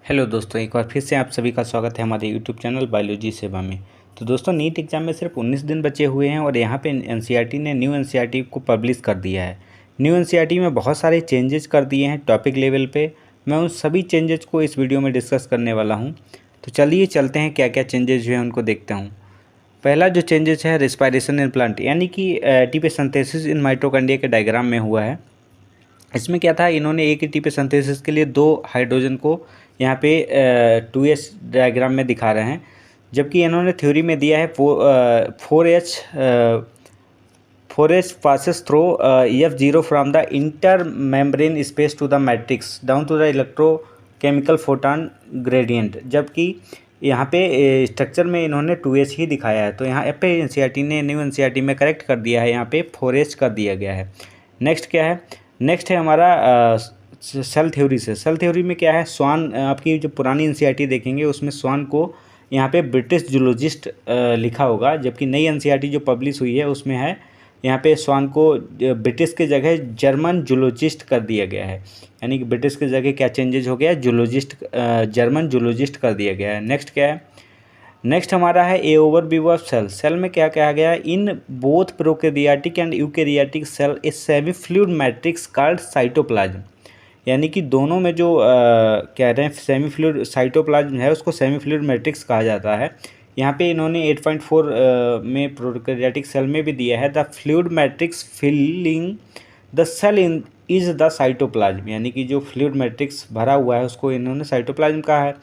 Hello दोस्तों, एक बार फिर से आप सभी का स्वागत है हमारे यूट्यूब चैनल बायोलॉजी सेवा में। तो दोस्तों, नीट एग्ज़ाम में सिर्फ 19 दिन बचे हुए हैं और यहाँ पे एनसीईआरटी ने न्यू एनसीईआरटी को पब्लिश कर दिया है। न्यू एनसीईआरटी में बहुत सारे चेंजेस कर दिए हैं टॉपिक लेवल पे। मैं उन सभी चेंजेस को इस वीडियो में डिस्कस करने वाला हूँ। तो चलिए चलते हैं, क्या क्या चेंजेस हुए हैं उनको देखता हूँ। पहला जो चेंजेस है रेस्पायरेशन इन प्लांट, यानी कि एटीपी सिंथेसिस इन माइटोकॉन्ड्रिया के डायग्राम में हुआ है। इसमें क्या था, इन्होंने एक एटीपी सिंथेसिस के लिए 2 हाइड्रोजन को यहाँ पे 2s डायग्राम में दिखा रहे हैं, जबकि इन्होंने थ्योरी में दिया है 4H passes through F0 from the intermembrane space to the matrix down to the electrochemical photon gradient, जबकि यहाँ पे स्ट्रक्चर में इन्होंने 2H ही दिखाया है। तो यहाँ पे एनसीईआरटी ने न्यू एनसीईआरटी में करेक्ट कर दिया है, यहाँ पे 4H कर दिया गया है। नेक्स्ट क्या है, नेक्स्ट है हमारा सेल थ्योरी से। सेल थ्योरी में क्या है, स्वान, आपकी जो पुरानी एनसीईआरटी देखेंगे उसमें स्वान को यहाँ पे ब्रिटिश जूलॉजिस्ट लिखा होगा, जबकि नई एनसीईआरटी जो पब्लिश हुई है उसमें है यहाँ पे स्वान को ब्रिटिश के जगह जर्मन जूलॉजिस्ट कर दिया गया है। यानी कि ब्रिटिश के जगह क्या चेंजेज हो गया, जूलॉजिस्ट जर्मन जूलॉजिस्ट कर दिया गया है। नेक्स्ट क्या है, नेक्स्ट हमारा है a overview of cell. Cell में क्या कहा गया है, in both prokaryotic and eukaryotic cell a semi fluid matrix called cytoplasm. यानी कि दोनों में जो कह रहे हैं सेमी फ्लूइड साइटोप्लाज्म है उसको सेमी फ्लूइड मैट्रिक्स कहा जाता है। यहाँ पे इन्होंने 8.4 में प्रोकैरियोटिक सेल में भी दिया है, the fluid matrix filling the cell in is the cytoplasm. यानी कि जो फ्लूइड मैट्रिक्स भरा हुआ है उसको इन्होंने साइटोप्लाज्म कहा है।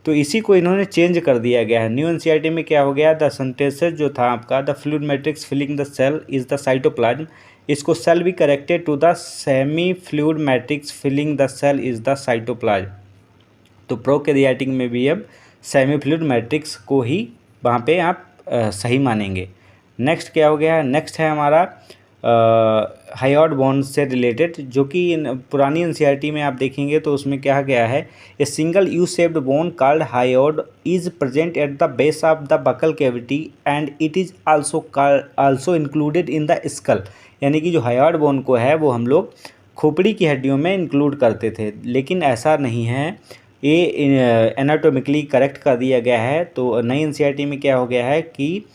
तो इसी को इन्होंने चेंज कर दिया गया है। न्यू एनसीईआरटी में क्या हो गया, द सेंटेंसेस जो था आपका, the fluid matrix filling the cell is the cytoplasm, इसको सेल भी corrected to the semi fluid matrix filling the cell is the cytoplasm. तो प्रोकैरियोटिक में भी अब सेमी फ्लूइड मैट्रिक्स को ही वहाँ पे आप सही मानेंगे। नेक्स्ट क्या हो गया, नेक्स्ट है हमारा हाइऑड बॉन्ड से रिलेटेड, जो कि पुरानी एनसीईआरटी में आप देखेंगे तो उसमें क्या गया है, a single U shaped bone called hyoid is present at the base of the buccal cavity and it is also included in the skull. यानी कि जो हाइऑड बोन को है वो हम लोग खोपड़ी की हड्डियों में इंक्लूड करते थे, लेकिन ऐसा नहीं है, ये एनाटोमिकली करेक्ट कर दिया गया है। तो नई एनसीईआरटी में क्या हो गया है कि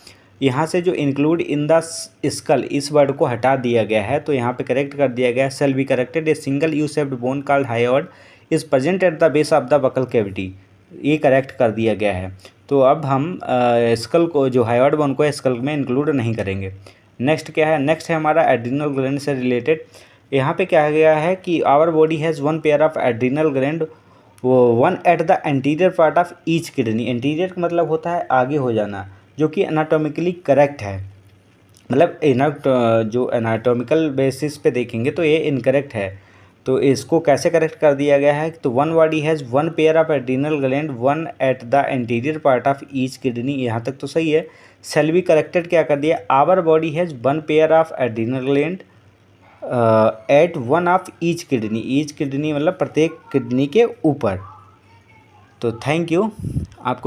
यहाँ से जो इंक्लूड इन द स्कल इस वर्ड को हटा दिया गया है, तो यहाँ पे करेक्ट कर दिया गया है, shall be corrected, a single U shaped bone called hyoid is present at the base of the buccal cavity, ये करेक्ट कर दिया गया है। तो अब हम स्कल को, जो हाइऑड बोन को स्कल में इंक्लूड नहीं करेंगे। नेक्स्ट क्या है, नेक्स्ट है हमारा एड्रिनल ग्लैंड से रिलेटेड। यहाँ पे क्या गया है कि our body has 1 pair of adrenal gland, one at the anterior part of each kidney. Anterior का मतलब होता है आगे हो जाना, जो कि एनाटॉमिकली करेक्ट है। मतलब जो एनाटॉमिकल बेसिस पे देखेंगे तो ये इनकरेक्ट है। तो इसको कैसे करेक्ट कर दिया गया है, तो 1 body has 1 pair of adrenal gland, 1 eight the anterior part of each kidney, यहाँ तक तो सही है। सेल भी करेक्टेड क्या कर दिया, our body has 1 pair of adrenal gland at 1 of each kidney. Each kidney मतलब प्रत्येक किडनी के ऊपर। तो थैंक यू आपको।